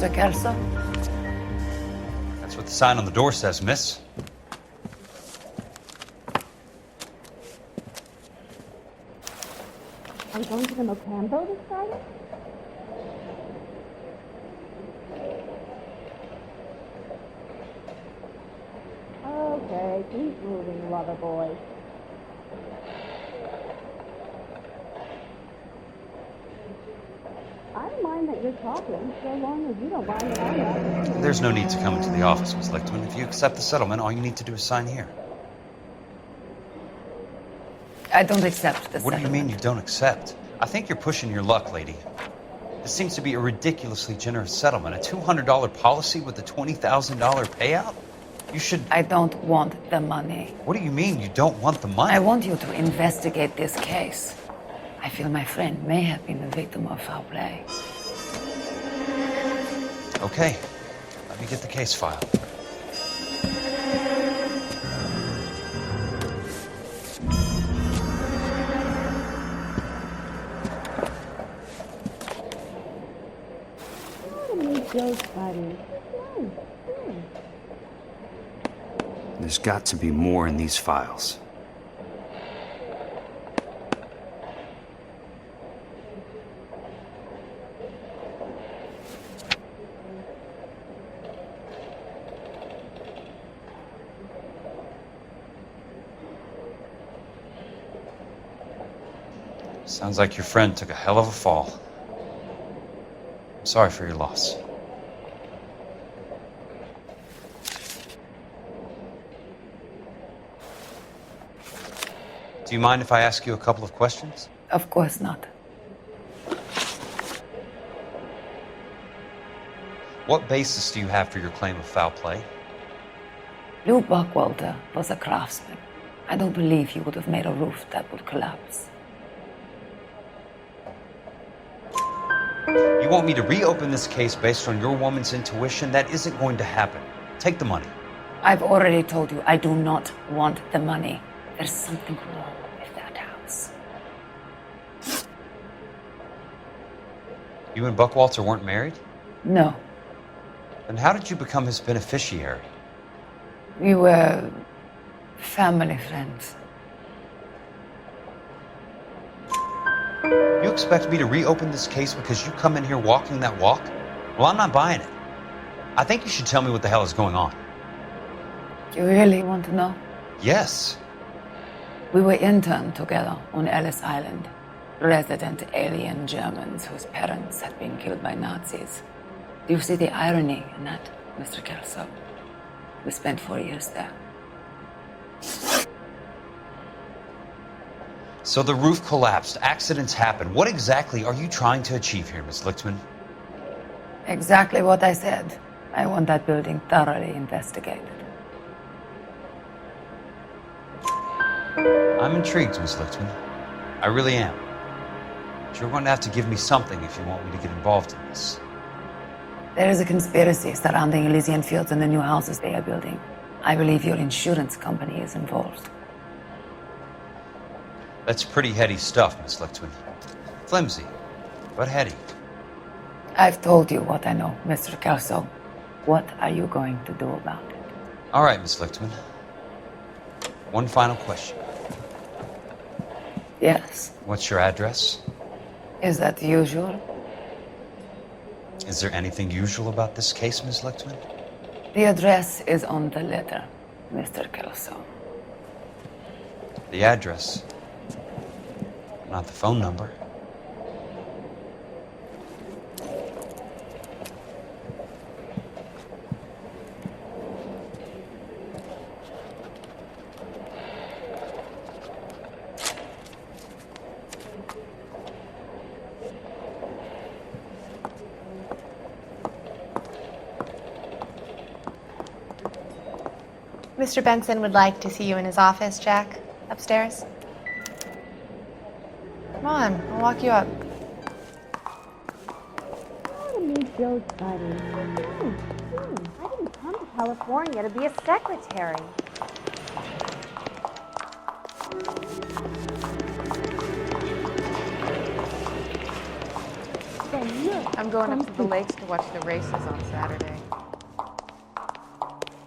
Mr. Kelso? That's what the sign on the door says, miss. Are you going to the Mocambo this Friday? Okay, keep moving, lover boy. I don't mind that you're talking, so long as you don't mind that I'm not. There's no need to come into the office, Miss Lichtman. If you accept the settlement, all you need to do is sign here. I don't accept the What do you mean you don't accept? I think you're pushing your luck, lady. This seems to be a ridiculously generous settlement. A $200 policy with a $20,000 payout? You should... I don't want the money. What do you mean you don't want the money? I want you to investigate this case. I feel my friend may have been the victim of foul play. Okay. Let me get the case file. There's got to be more in these files. Sounds like your friend took a hell of a fall. I'm sorry for your loss. Do you mind if I ask you a couple of questions? Of course not. What basis do you have for your claim of foul play? Lou Buckwalter was a craftsman. I don't believe he would have made a roof that would collapse. You want me to reopen this case based on your woman's intuition? That isn't going to happen. Take the money. I've already told you I do not want the money. There's something wrong with that house. You and Buckwalter weren't married? No. Then how did you become his beneficiary? We were family friends. You expect me to reopen this case because you come in here walking that walk? Well, I'm not buying it. I think you should tell me what the hell is going on. You really want to know? Yes. We were interned together on Ellis Island, resident alien Germans whose parents had been killed by Nazis. Do you see the irony in that, Mr. Kelso? We spent 4 years there. So the roof collapsed, accidents happen. What exactly are you trying to achieve here, Miss Lichtman? Exactly what I said. I want that building thoroughly investigated. I'm intrigued, Miss Lichtman. I really am. But you're going to have to give me something if you want me to get involved in this. There is a conspiracy surrounding Elysian Fields and the new houses they are building. I believe your insurance company is involved. That's pretty heady stuff, Miss Lichtman. Flimsy, but heady. I've told you what I know, Mr. Kelso. What are you going to do about it? All right, Miss Lichtman. One final question. Yes. What's your address? Is that usual? Is there anything usual about this case, Miss Lichtman? The address is on the letter, Mr. Kelso. The address, not the phone number. Mr. Benson would like to see you in his office, Jack. Upstairs. Come on, I'll walk you up. I need Joe's buddy. I didn't come to California to be a secretary. Then you're I'm going up to the lakes to watch the races on Saturday.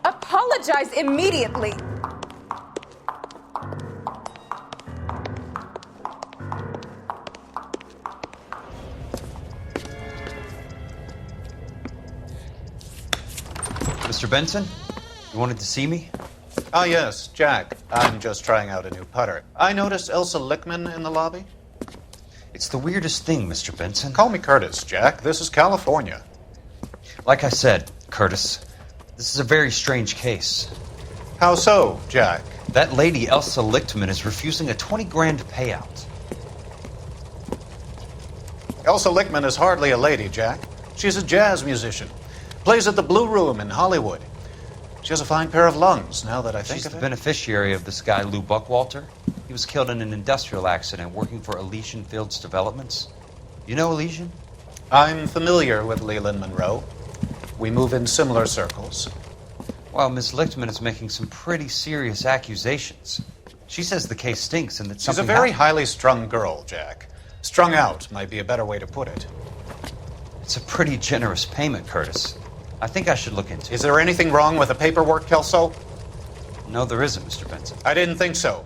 Apologize immediately! Mr. Benson, you wanted to see me? Ah, yes, Jack. I'm just trying out a new putter. I noticed Elsa Lickman in the lobby. It's the weirdest thing, Mr. Benson. Call me Curtis, Jack. This is California. Like I said, Curtis, this is a very strange case. How so, Jack? That lady, Elsa Lichtman, is refusing a 20 grand payout. Elsa Lickman is hardly a lady, Jack. She's a jazz musician. Plays at the Blue Room in Hollywood. She has a fine pair of lungs, now that I think She's of the it. beneficiary of this guy, Lou Buckwalter. He was killed in an industrial accident working for Elysian Fields Developments. You know Elysian? I'm familiar with Leland Monroe. We move in similar circles. Well, Ms. Lichtman is making some pretty serious accusations. She says the case stinks and that She's a something very happened. highly strung girl, Jack. Strung out might be a better way to put it. It's a pretty generous payment, Curtis. I think I should look into it. Is there anything wrong with the paperwork, Kelso? No, there isn't, Mr. Benson. I didn't think so.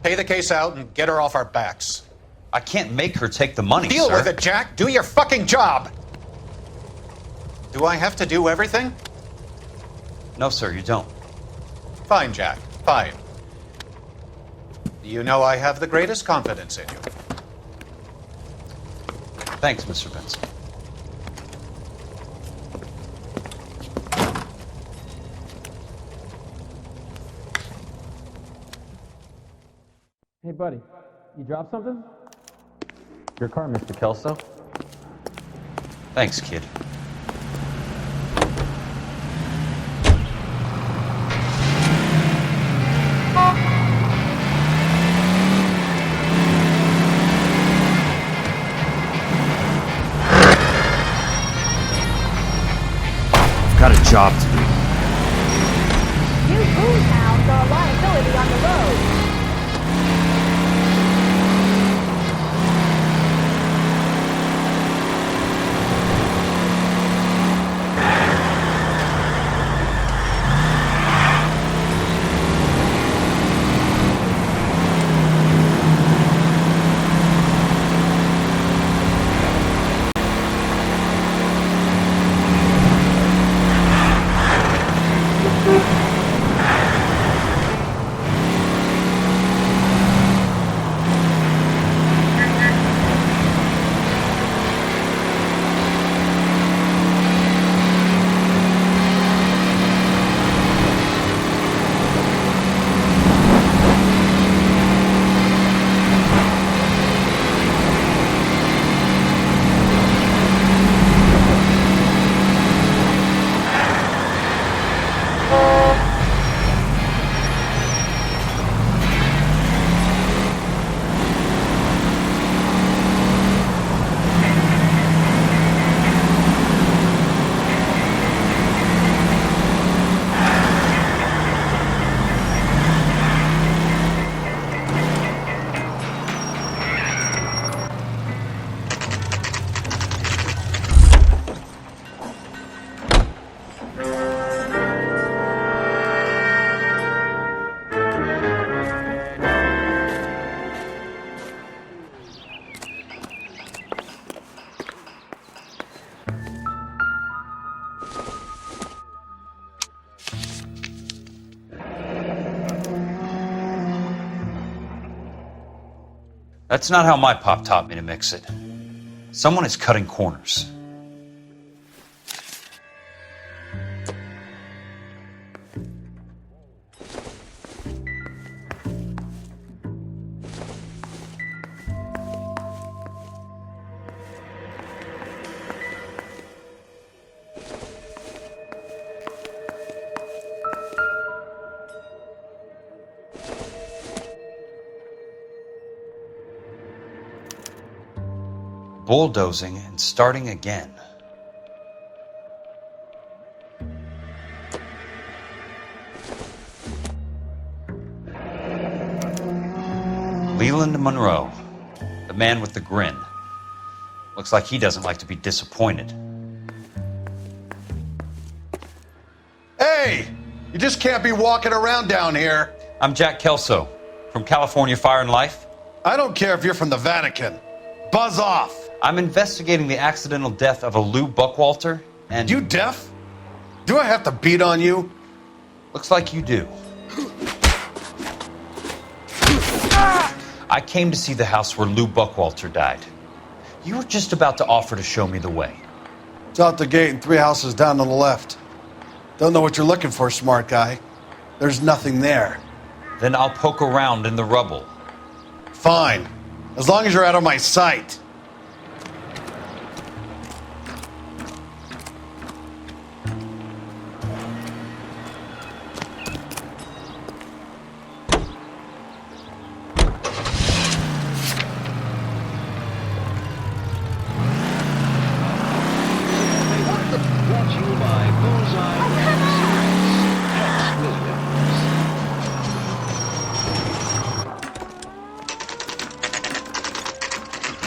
Pay the case out and get her off our backs. I can't make her take the money, Deal sir. with it, Jack. Do your fucking job. Do I have to do everything? No, sir, you don't. Fine, Jack. Fine. You know I have the greatest confidence in you. Thanks, Mr. Benson. Hey, buddy, you dropped something? Your car, Mr. Kelso. Thanks, kid. I've got a job to do. You boomhounds are a liability on the road. That's not how my pop taught me to mix it. Someone is cutting corners. Bulldozing and starting again. Leland Monroe, the man with the grin. Looks like he doesn't like to be disappointed. Hey! You just can't be walking around down here. I'm Jack Kelso from California Fire and Life. I don't care if you're from the Vatican. Buzz off! I'm investigating the accidental death of a Lou Buckwalter, and... You deaf? Do I have to beat on you? Looks like you do. I came to see the house where Lou Buckwalter died. You were just about to offer to show me the way. It's out the gate and 3 houses down on the left. Don't know what you're looking for, smart guy. There's nothing there. Then I'll poke around in the rubble. Fine. As long as you're out of my sight.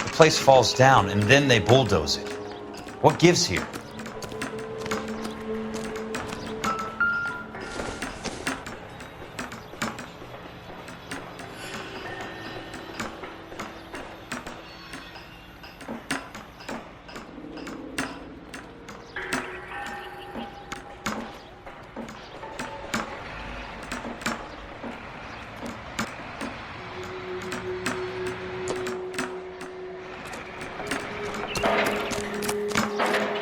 The place falls down and then they bulldoze it. What gives here?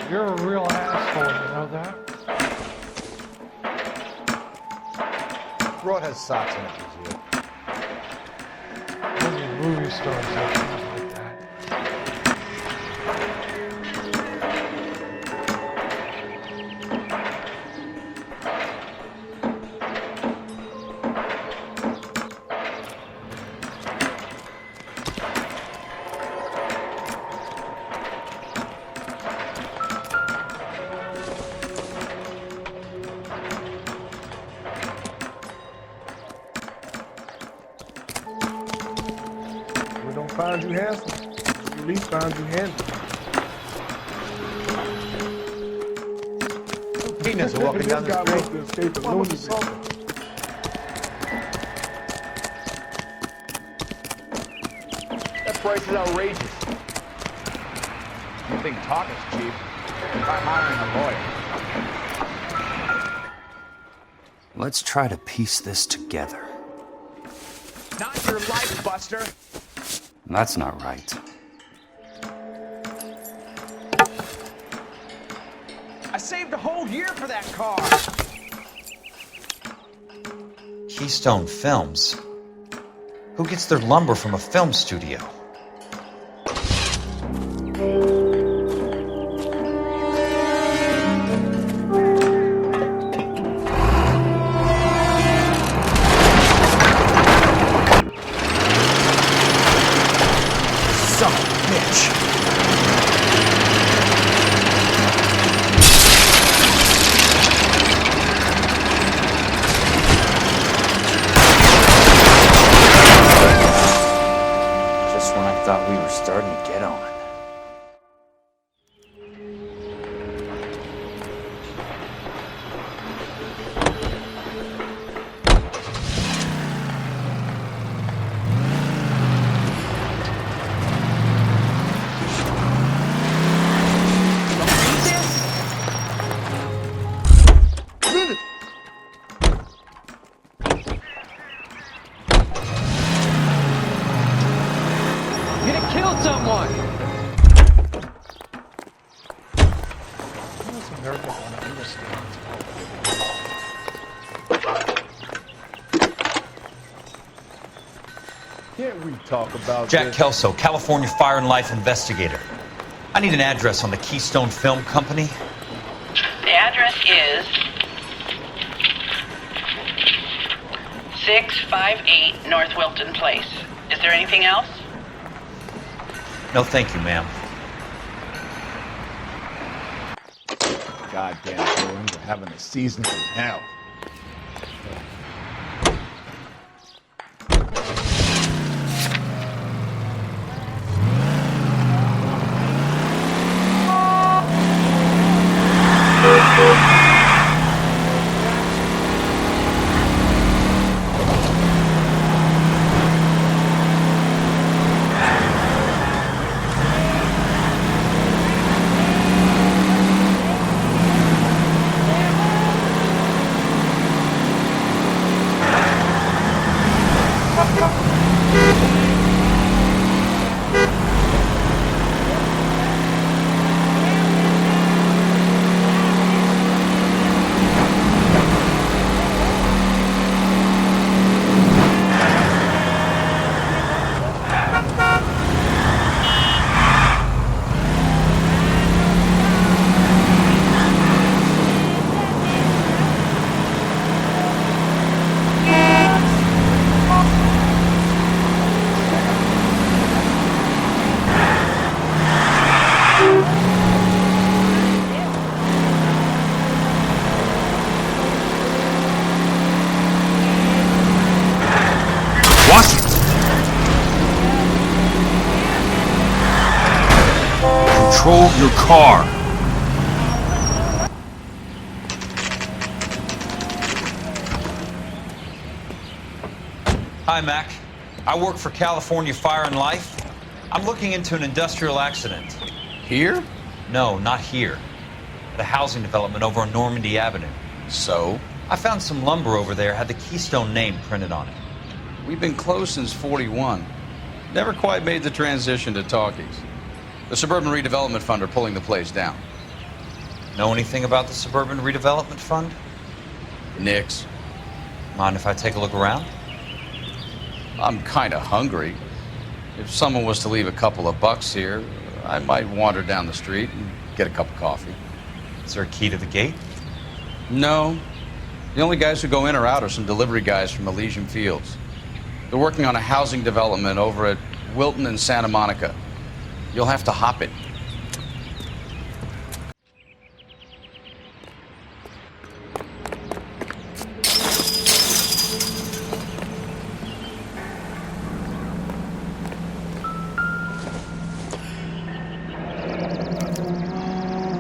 You're a real asshole, you know that? Broad has socks in it, Only movie stars have things like that. Found you handsome. At least found you handsome. Peanuts are walking down the street. To escape the lunacy. That price is outrageous. You think talking's cheap? I'm hiring a lawyer. Let's try to piece this together. Not your life, Buster. That's not right. I saved a whole year for that car. Keystone Films? Who gets their lumber from a film studio? Thought we were starting to get on. Someone! Can't we talk about Jack this? Kelso, California Fire and Life investigator. I need an address on the Keystone Film Company. The address is 658 North Wilton Place. Is there anything else? No, thank you, ma'am. Goddamn villains are having a season from hell. Watch it! Control your car. Hi, Mac. I work for California Fire and Life. I'm looking into an industrial accident. Here? No, not here. At a housing development over on Normandy Avenue. So? I found some lumber over there, had the Keystone name printed on it. We've been closed since '41. Never quite made the transition to talkies. The Suburban Redevelopment Fund are pulling the place down. Know anything about the Suburban Redevelopment Fund? Nix. Mind if I take a look around? I'm kind of hungry. If someone was to leave a couple of bucks here, I might wander down the street and get a cup of coffee. Is there a key to the gate? No. The only guys who go in or out are some delivery guys from Elysian Fields. They're working on a housing development over at Wilton and Santa Monica. You'll have to hop it.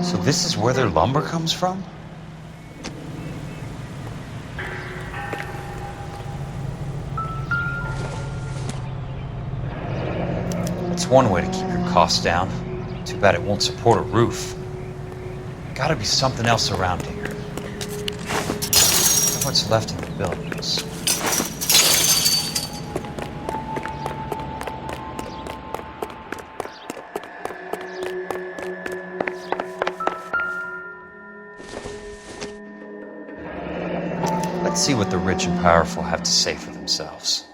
So this is where their lumber comes from? It's one way to keep your costs down. Too bad it won't support a roof. Gotta be something else around here. What's left in the buildings? Let's see what the rich and powerful have to say for themselves.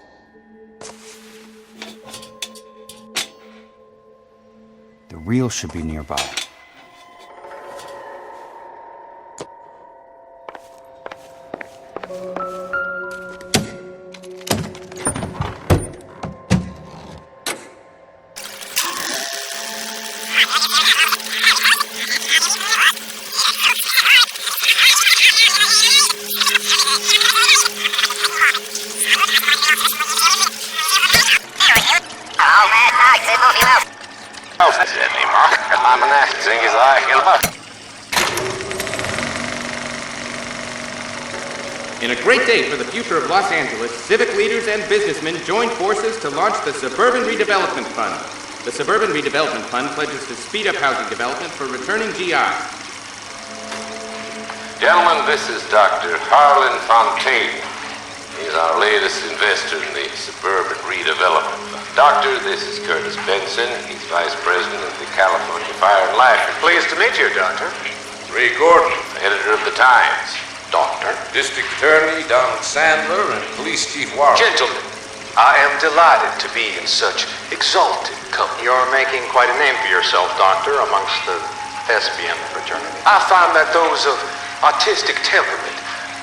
The reel should be nearby. In a great day for the future of Los Angeles, civic leaders and businessmen joined forces to launch the Suburban Redevelopment Fund. The Suburban Redevelopment Fund pledges to speed up housing development for returning GIs. Gentlemen, this is Dr. Harlan Fontaine. He's our latest investor in the Suburban Redevelopment Fund. Doctor, this is Curtis Benson. He's Vice President of the California Fire and Life. Pleased to meet you, Doctor. Ray Gordon, editor of the Times. Doctor. District Attorney Donald Sandler and Police Chief Warren. Gentlemen, I am delighted to be in such exalted company. You're making quite a name for yourself, Doctor, amongst the thespian fraternity. I find that those of artistic temperament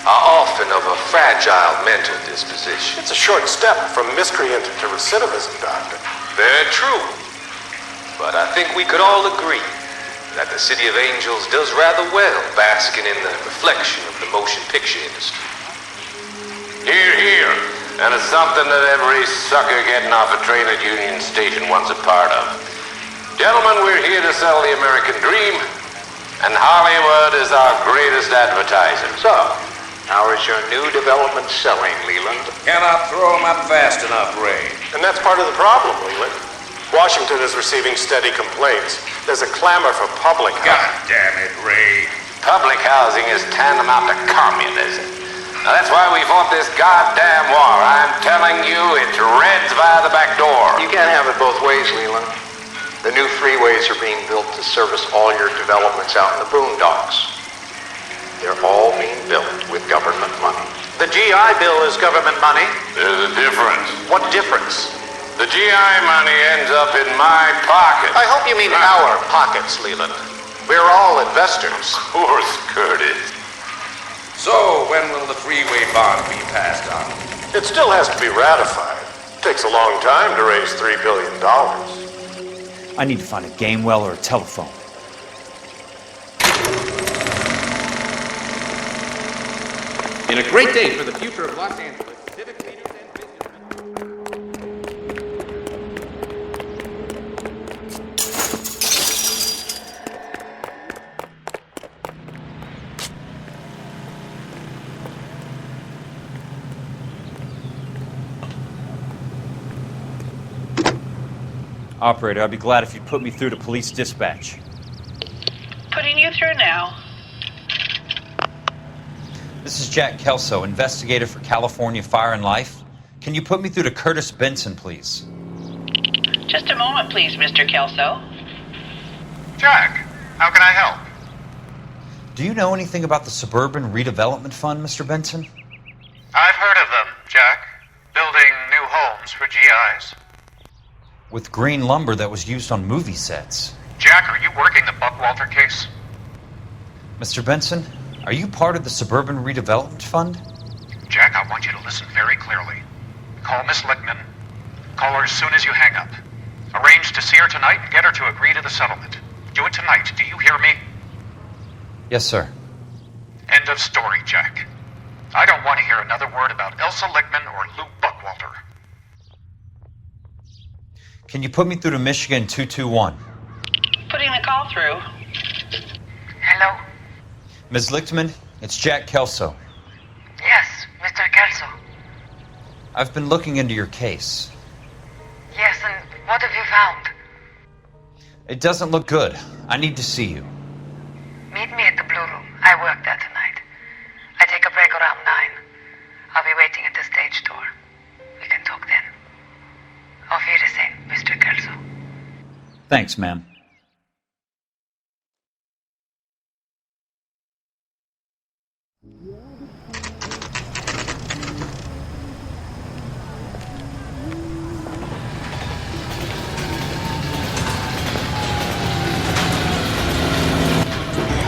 are often of a fragile mental disposition. It's a short step from miscreant to recidivism, Doctor. Very true. But I think we could all agree that the City of Angels does rather well basking in the reflection of the motion picture industry. Hear, hear. And it's something that every sucker getting off a train at Union Station wants a part of. Gentlemen, we're here to sell the American dream, and Hollywood is our greatest advertiser. So, how is your new development selling, Leland? Cannot throw them up fast enough, Ray. And that's part of the problem, Leland. Washington is receiving steady complaints. There's a clamor for public housing. God damn it, Ray. Public housing is tantamount to communism. That's why we fought this goddamn war. I'm telling you, it's Reds via the back door. You can't have it both ways, Leland. The new freeways are being built to service all your developments out in the boondocks. They're all being built with government money. The GI Bill is government money. There's a difference. What difference? The GI money ends up in my pocket. I hope you mean our pockets, Leland. We're all investors. Of course, Curtis. So, when will the freeway bond be passed on? It still has to be ratified. Takes a long time to raise $3 billion. I need to find a game well or a telephone. In a great day for the future of Los Angeles, civic leaders and businessmen. Operator, I'd be glad if you'd put me through to police dispatch. Putting you through now. This is Jack Kelso, investigator for California Fire and Life. Can you put me through to Curtis Benson, please? Just a moment, please, Mr. Kelso. Jack, how can I help? Do you know anything about the Suburban Redevelopment Fund, Mr. Benson? I've heard of them, Jack. Building new homes for GIs. With green lumber that was used on movie sets. Jack, are you working the Buckwalter case? Mr. Benson, are you part of the Suburban Redevelopment Fund? Jack, I want you to listen very clearly. Call Miss Lickman. Call her as soon as you hang up. Arrange to see her tonight and get her to agree to the settlement. Do it tonight. Do you hear me? Yes, sir. End of story, Jack. I don't want to hear another word about Elsa Lickman or Lou Buckwalter. Can you put me through to Michigan 221? Putting the call through. Hello? Ms. Lichtman, it's Jack Kelso. Yes, Mr. Kelso. I've been looking into your case. Yes, and what have you found? It doesn't look good. I need to see you. Meet me at the Blue Room. I work there tonight. I take a break around 9. I'll be waiting at the stage door. We can talk then. Auf Wiedersehen, Mr. Kelso. Thanks, ma'am.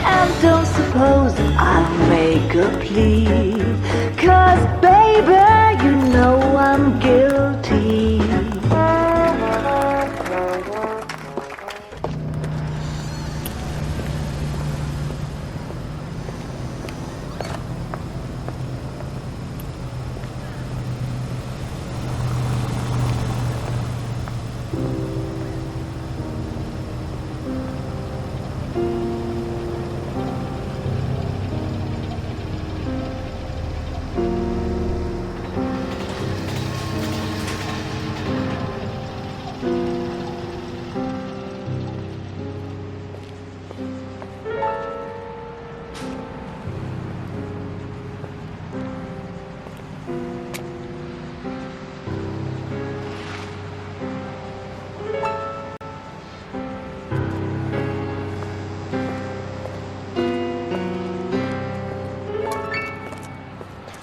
And don't suppose I'll make a plea, 'cause baby, you know I'm guilty.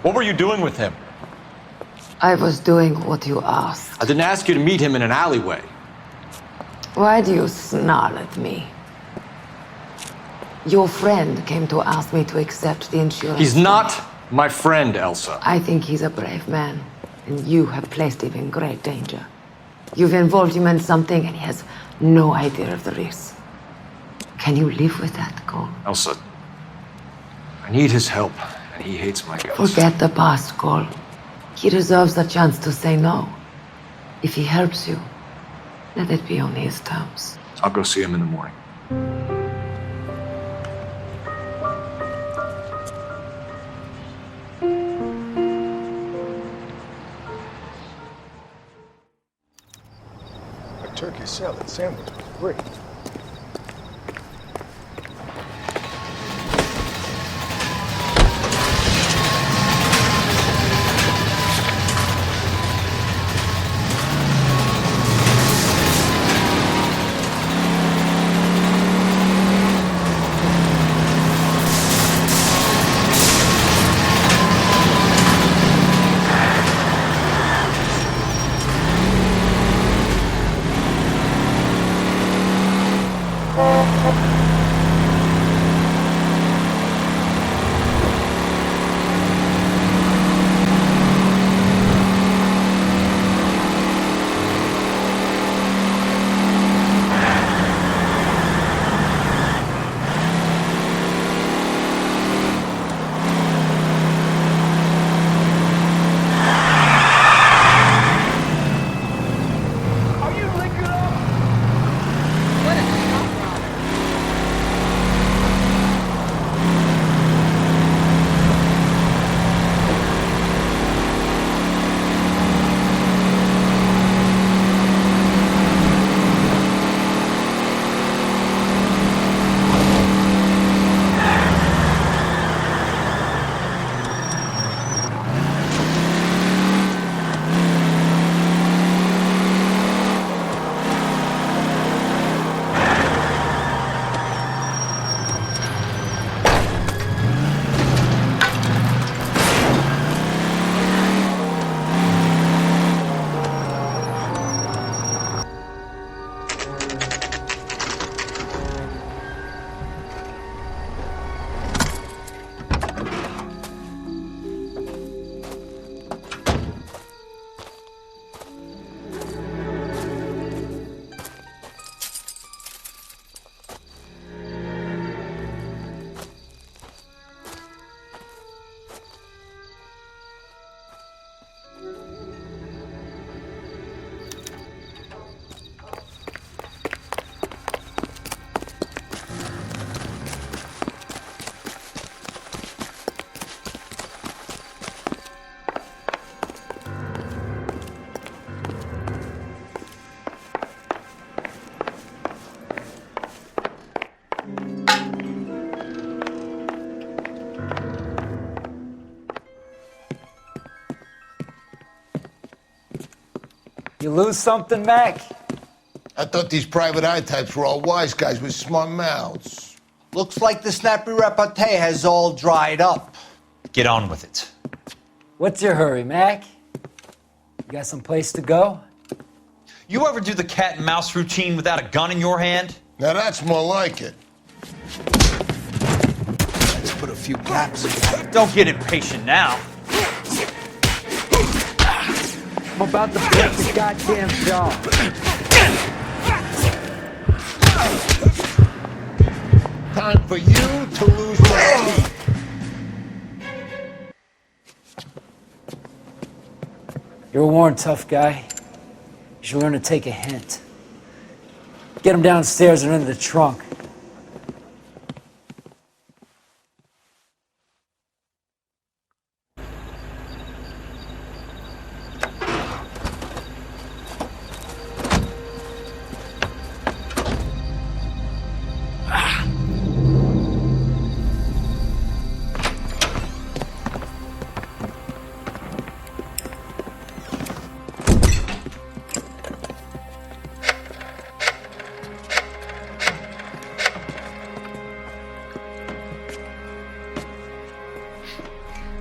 What were you doing with him? I was doing what you asked. I didn't ask you to meet him in an alleyway. Why do you snarl at me? Your friend came to ask me to accept the insurance. He's not my friend, Elsa. I think he's a brave man, and you have placed him in great danger. You've involved him in something, and he has no idea of the risk. Can you live with that, Cole? Elsa, I need his help, and he hates my guts. Forget the past, Cole. He deserves a chance to say no. If he helps you, let it be on his terms. I'll go see him in the morning. A turkey salad sandwich was great. You lose something, Mac? I thought these private eye types were all wise guys with smart mouths. Looks like the snappy repartee has all dried up. Get on with it. What's your hurry, Mac? You got some place to go? You ever do the cat and mouse routine without a gun in your hand? Now that's more like it. Let's put a few caps in. Don't get impatient now. I'm about to break the goddamn jaw. Time for you to lose your teeth. You're a worn, tough guy. You should learn to take a hint. Get him downstairs and into the trunk.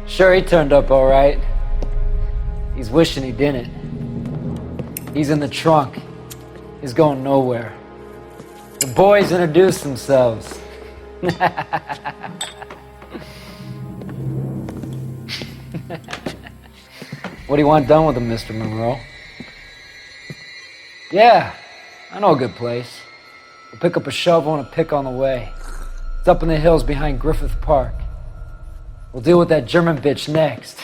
Sure, he turned up all right. He's wishing he didn't. He's in the trunk. He's going nowhere. The boys introduced themselves. What do you want done with him, Mr. Monroe? Yeah, I know a good place. We'll pick up a shovel and a pick on the way. It's up in the hills behind Griffith Park. We'll deal with that German bitch next.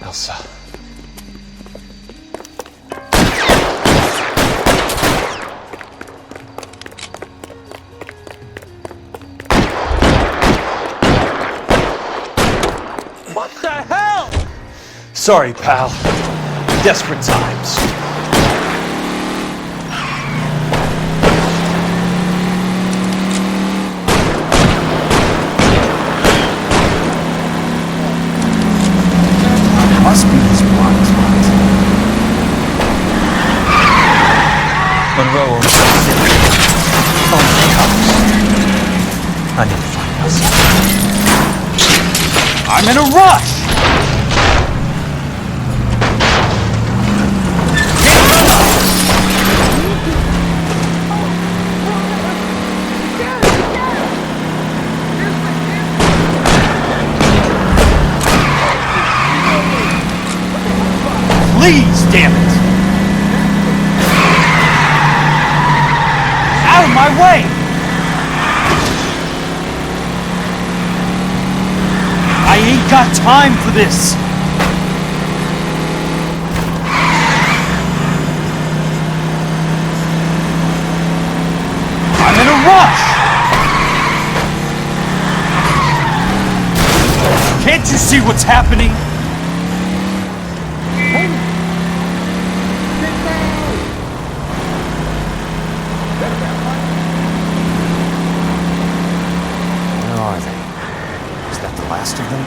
Elsa. What the hell? Sorry, pal. Desperate times. Must be his blind spot. Monroe owns the city. Owns the house. I need to find Elsa. I'm in a rush! Please, damn it! Out of my way! I ain't got time for this! I'm in a rush! Can't you see what's happening? Where are they? Is that the last of them?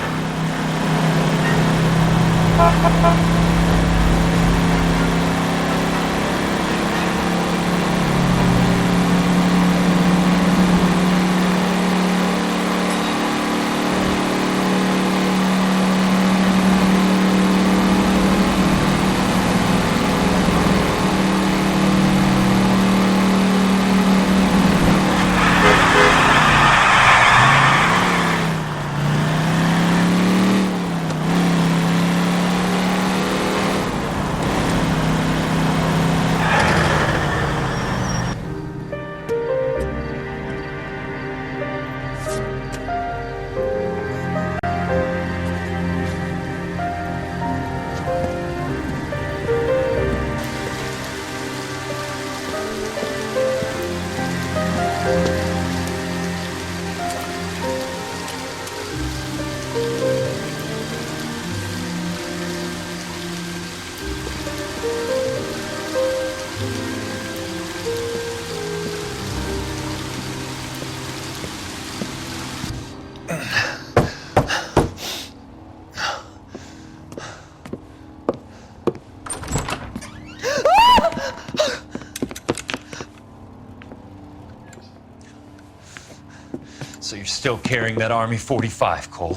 So you're still carrying that Army 45, Cole.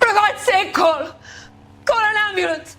For God's sake, Cole! Call an ambulance!